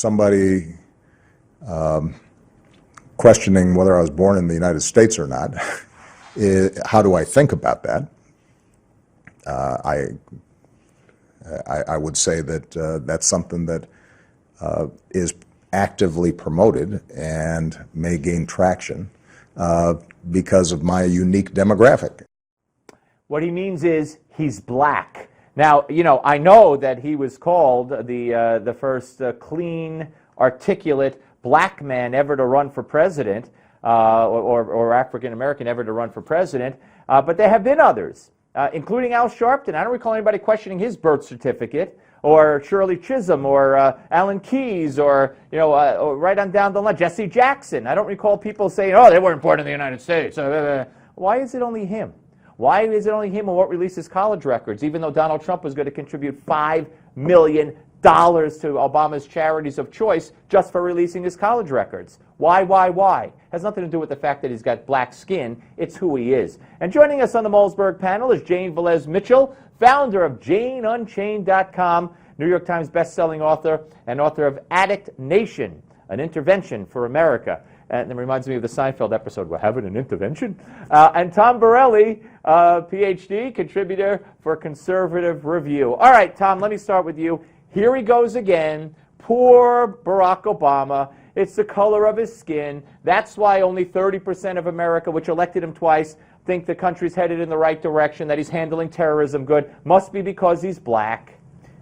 somebody questioning whether I was born in the United States or not, how do I think about that? I would say that that's something that is actively promoted and may gain traction because of my unique demographic. What he means is he's black. Now, you know, I know that he was called the first clean, articulate black man ever to run for president, or African American ever to run for president, but there have been others, including Al Sharpton. I don't recall anybody questioning his birth certificate, or Shirley Chisholm, or Alan Keyes, or, you know, or right on down the line, Jesse Jackson. I don't recall people saying, oh, they weren't born in the United States. Why is it only him? Why is it only him who won't release his college records, even though Donald Trump was going to contribute $5 million to Obama's charities of choice just for releasing his college records? Why? Has nothing to do with the fact that he's got black skin. It's who he is. And joining us on the Malzberg panel is Jane Velez-Mitchell, founder of JaneUnchained.com, New York Times bestselling author, and author of Addict Nation, an intervention for America. And it reminds me of the Seinfeld episode, we're having an intervention. And Tom Borelli, PhD, contributor for Conservative Review. All right, Tom, let me start with you. Here he goes again. Poor Barack Obama. It's the color of his skin. That's why only 30% of America, which elected him twice, think the country's headed in the right direction, that he's handling terrorism good. Must be because he's black.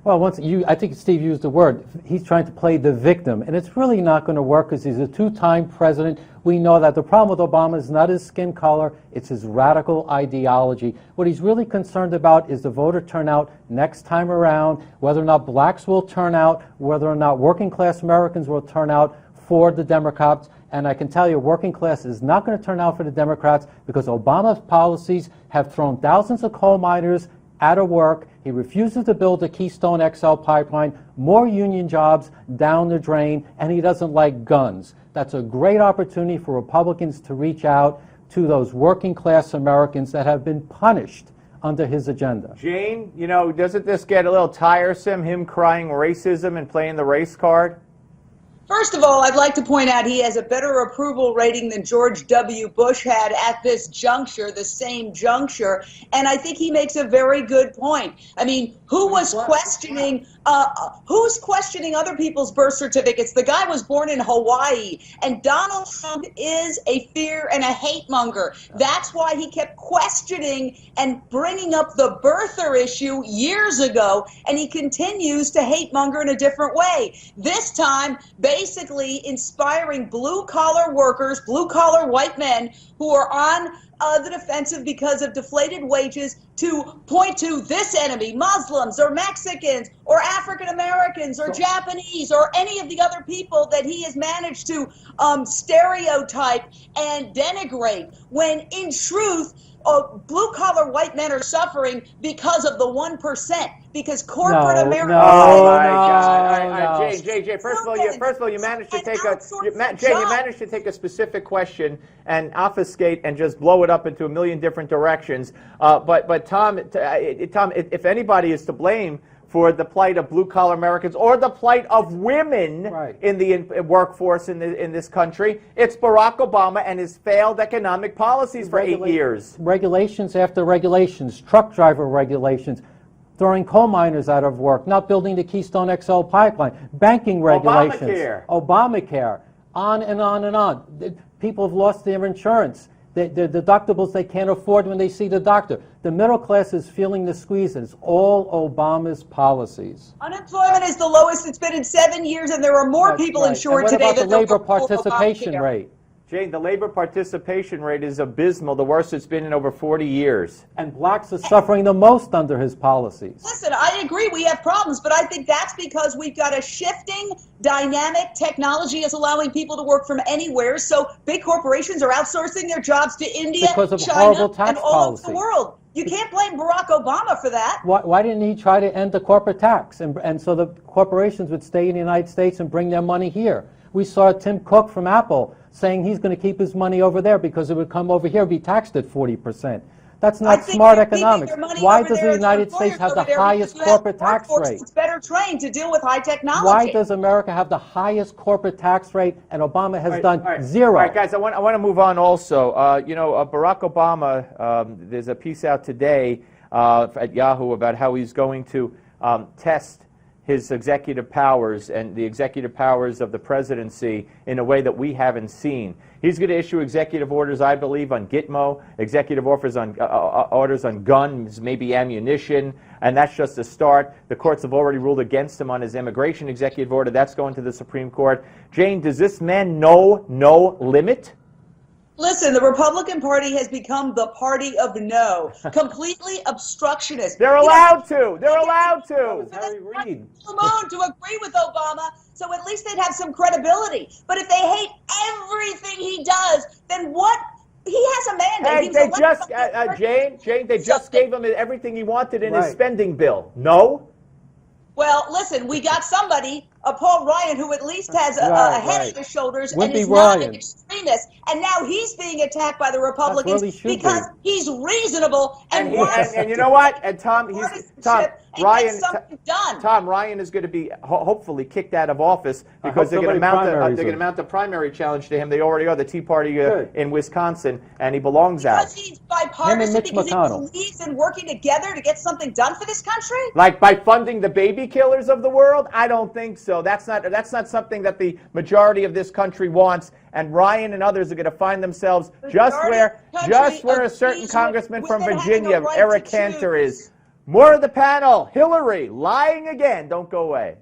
Well, I think Steve used the word, he's trying to play the victim, and it's really not going to work because he's a two-time president. We know that the problem with Obama is not his skin color, it's his radical ideology. What he's really concerned about is the voter turnout next time around, whether or not blacks will turn out, whether or not working-class Americans will turn out for the Democrats. And I can tell you, working class is not going to turn out for the Democrats because Obama's policies have thrown thousands of coal miners out of work. He refuses to build the Keystone XL pipeline, more union jobs down the drain, and he doesn't like guns. That's a great opportunity for Republicans to reach out to those working class Americans that have been punished under his agenda. Jane, you know, doesn't this get a little tiresome, him crying racism and playing the race card? First of all, I'd like to point out he has a better approval rating than George W. Bush had at this juncture, the same juncture, and I think he makes a very good point. I mean, who's questioning other people's birth certificates? The guy was born in Hawaii, and Donald Trump is a fear and a hate monger. That's why he kept questioning and bringing up the birther issue years ago, and he continues to hate monger in a different way. This time, basically inspiring blue-collar workers, blue-collar white men who are on the defensive because of deflated wages to point to this enemy, Muslims or Mexicans or African Americans or Japanese or any of the other people that he has managed to stereotype and denigrate, when in truth, blue-collar white men are suffering because of the 1%, because corporate America. Oh my God! Jay, first of all, you managed to take a specific question and obfuscate and just blow it up into a million different directions. But Tom, if anybody is to blame for the plight of blue-collar Americans or the plight of women in the workforce in this country, it's Barack Obama and his failed economic policies for 8 years. Regulations after regulations, truck driver regulations, throwing coal miners out of work, not building the Keystone XL pipeline, banking regulations, Obamacare, on and on and on. People have lost their insurance. The deductibles they can't afford when they see the doctor. The middle class is feeling the squeeze. It's all Obama's policies. Unemployment is the lowest it's been in 7 years, and there are more people insured today than the labor participation rate? Jane, the labor participation rate is abysmal, the worst it's been in over 40 years. And blacks are suffering the most under his policies. Listen, I agree we have problems, but I think that's because we've got a shifting, dynamic technology is allowing people to work from anywhere, so big corporations are outsourcing their jobs to India, China, and all over the world. You can't blame Barack Obama for that. Why didn't he try to end the corporate tax and so the corporations would stay in the United States and bring their money here? We saw Tim Cook from Apple saying he's going to keep his money over there because it would come over here and be taxed at 40%. That's I not think smart they're keeping economics. their money Why over does there the at their United States employers have the over there highest because you have corporate a tax workforce rate? that's better trained to deal with high technology. Why does America have the highest corporate tax rate and Obama has done zero? All right, guys, I want to move on also. Barack Obama, there's a piece out today at Yahoo about how he's going to test his executive powers and the executive powers of the presidency in a way that we haven't seen. He's going to issue executive orders, I believe, on Gitmo, executive orders on guns, maybe ammunition, and that's just a start. The courts have already ruled against him on his immigration executive order. That's going to the Supreme Court. Jane, does this man know no limit? Listen, the Republican Party has become the party of no, completely obstructionist. They're allowed to. They're allowed to. Harry Reid. To agree with Obama, so at least they'd have some credibility. But if they hate everything he does, then what? He has a mandate. Hey, they just, Jane, they just gave him everything he wanted in his spending bill. No? Well, listen, we got somebody, Paul Ryan, who at least has a head on his shoulders and is not an extremist. And now he's being attacked by the Republicans because he's reasonable and wants and you know what? And Tom Ryan is going to be hopefully kicked out of office because they're going to mount a primary challenge to him. They already are, the Tea Party in Wisconsin, and he belongs out. Because he's bipartisan, because he believes in working together to get something done for this country? Like by funding the baby killers of the world? I don't think so. That's not something that the majority of this country wants. And Ryan and others are going to find themselves just where a certain congressman from Virginia, Eric Cantor, is. More of the panel. Hillary lying again. Don't go away.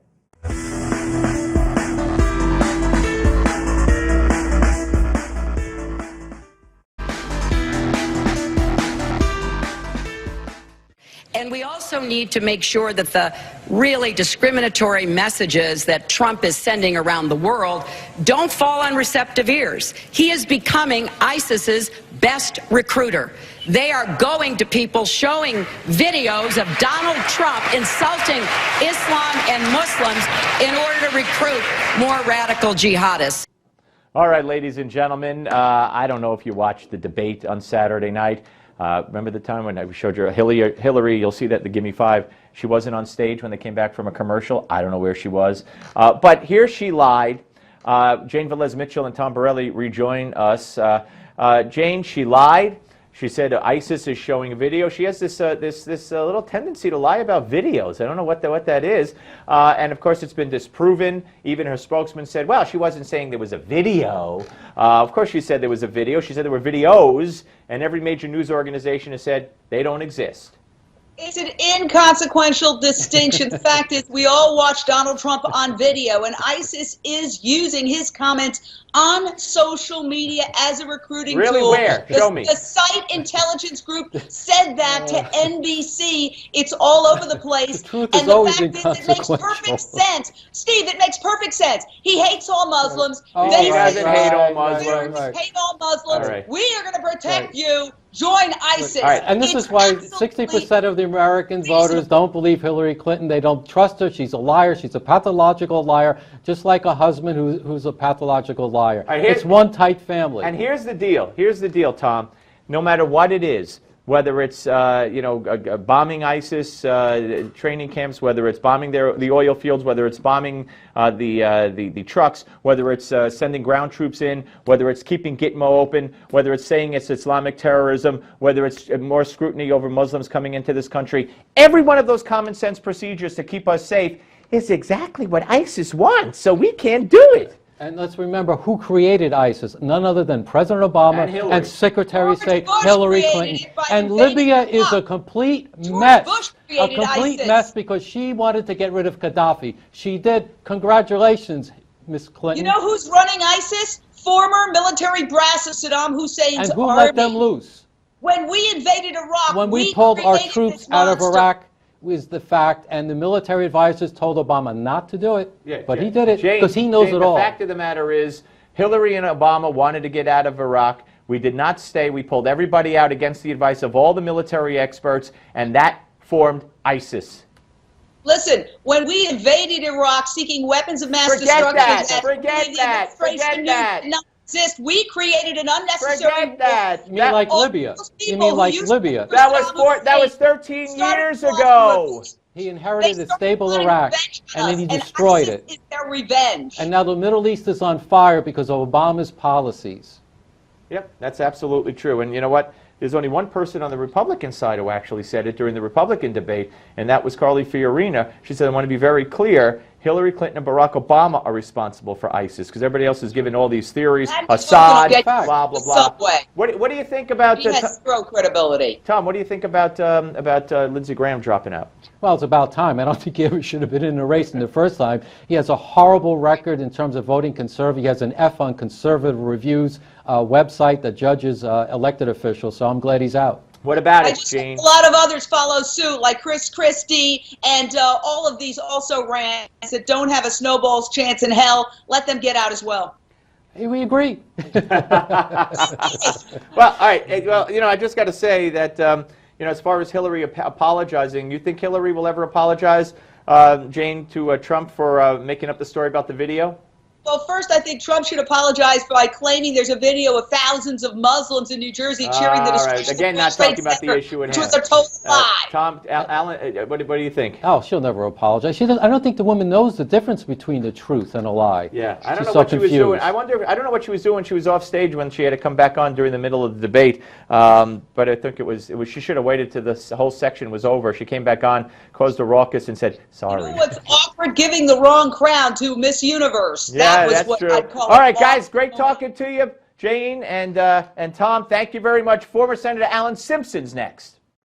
And we also need to make sure that the really discriminatory messages that Trump is sending around the world don't fall on receptive ears. He is becoming ISIS's best recruiter. They are going to people showing videos of Donald Trump insulting Islam and Muslims in order to recruit more radical jihadists. All right, ladies and gentlemen, I don't know if you watched the debate on Saturday night. Remember the time when I showed you Hillary, you'll see that the Gimme 5, she wasn't on stage when they came back from a commercial. I don't know where she was. But here she lied. Jane Velez-Mitchell and Tom Borelli rejoin us. Jane, she lied. She said ISIS is showing a video. She has this little tendency to lie about videos. I don't know what that is. And of course, it's been disproven. Even her spokesman said, well, she wasn't saying there was a video. Of course, she said there was a video. She said there were videos. And every major news organization has said they don't exist. It's an inconsequential distinction. The fact is, we all watch Donald Trump on video, and ISIS is using his comments on social media as a recruiting tool. Really? Where? Show me. The Site Intelligence Group said that to NBC. It's all over the place. The truth is always inconsequential. It makes perfect sense. Steve, it makes perfect sense. He hates all Muslims. He doesn't hate all Muslims. Hate all Muslims. Right. We are going to protect you. Join ISIS. Right. And this is why 60% of the American voters don't believe Hillary Clinton. They don't trust her. She's a liar. She's a pathological liar, just like a husband who's a pathological liar. It's one tight family. And here's the deal. Here's the deal, Tom. No matter what it is, whether it's bombing ISIS training camps, whether it's bombing the oil fields, whether it's bombing the trucks, whether it's sending ground troops in, whether it's keeping Gitmo open, whether it's saying it's Islamic terrorism, whether it's more scrutiny over Muslims coming into this country, every one of those common sense procedures to keep us safe is exactly what ISIS wants, so we can't do it. And let's remember who created ISIS, none other than President Obama and Secretary of State Hillary Clinton. And Libya is a complete mess. A complete mess because she wanted to get rid of Gaddafi. She did. Congratulations, Miss Clinton. You know who's running ISIS? Former military brass of Saddam Hussein's army. And who let them loose? When we invaded Iraq, when we pulled our troops out of Iraq, is the fact, and the military advisors told Obama not to do it, but he did it because he knows it all. The fact of the matter is, Hillary and Obama wanted to get out of Iraq. We did not stay. We pulled everybody out against the advice of all the military experts, and that formed ISIS. Listen, when we invaded Iraq seeking weapons of mass destruction, Forget that. exist. We created an unnecessary. Forget that. You mean like all Libya? those You people mean who like used to Libya? That was Saddam that was Hussein 13 started years plotting ago. revolution. He They inherited a started stable plotting Iraq, revenge on and then us, he destroyed ISIS it. is their revenge. And now the Middle East is on fire because of Obama's policies. Yep, that's absolutely true. And you know what? There's only one person on the Republican side who actually said it during the Republican debate, and that was Carly Fiorina. She said, I want to be very clear, Hillary Clinton and Barack Obama are responsible for ISIS, because everybody else is giving all these theories, Assad, blah, blah, blah. What do you think about... He has zero credibility. Tom, what do you think about Lindsey Graham dropping out? Well, it's about time. I don't think he ever should have been in the race in the first time. He has a horrible record in terms of voting conservative. He has an F on conservative reviews website that judges elected officials, so I'm glad he's out. What about I it, just Gene? hope a lot of others follow suit, like Chris Christie and all of these also rants that don't have a snowball's chance in hell. Let them get out as well. Hey, we agree. Well, all right. Well, you know, I just got to say that, you know, as far as Hillary apologizing, you think Hillary will ever apologize, Jane, to Trump for making up the story about the video? Well, first, I think Trump should apologize by claiming there's a video of thousands of Muslims in New Jersey cheering the All destruction right. of Again, the not World Trade talking about the Center, issue at which hand. was a total lie. Tom, Alan, what do you think? Oh, she'll never apologize. She doesn't, I don't think the woman knows the difference between the truth and a lie. Yeah, I don't She's know so what she was confused. doing. I don't know what she was doing when she was off stage when she had to come back on during the middle of the debate. But I think it was she should have waited till the whole section was over. She came back on, caused a ruckus, and said sorry. You know what's awkward? Giving the wrong crown to Miss Universe. Yeah, that was that's what true. I'd call All right, it. guys, great talking to you, Jane and Tom. Thank you very much. Former Senator Alan Simpson's next.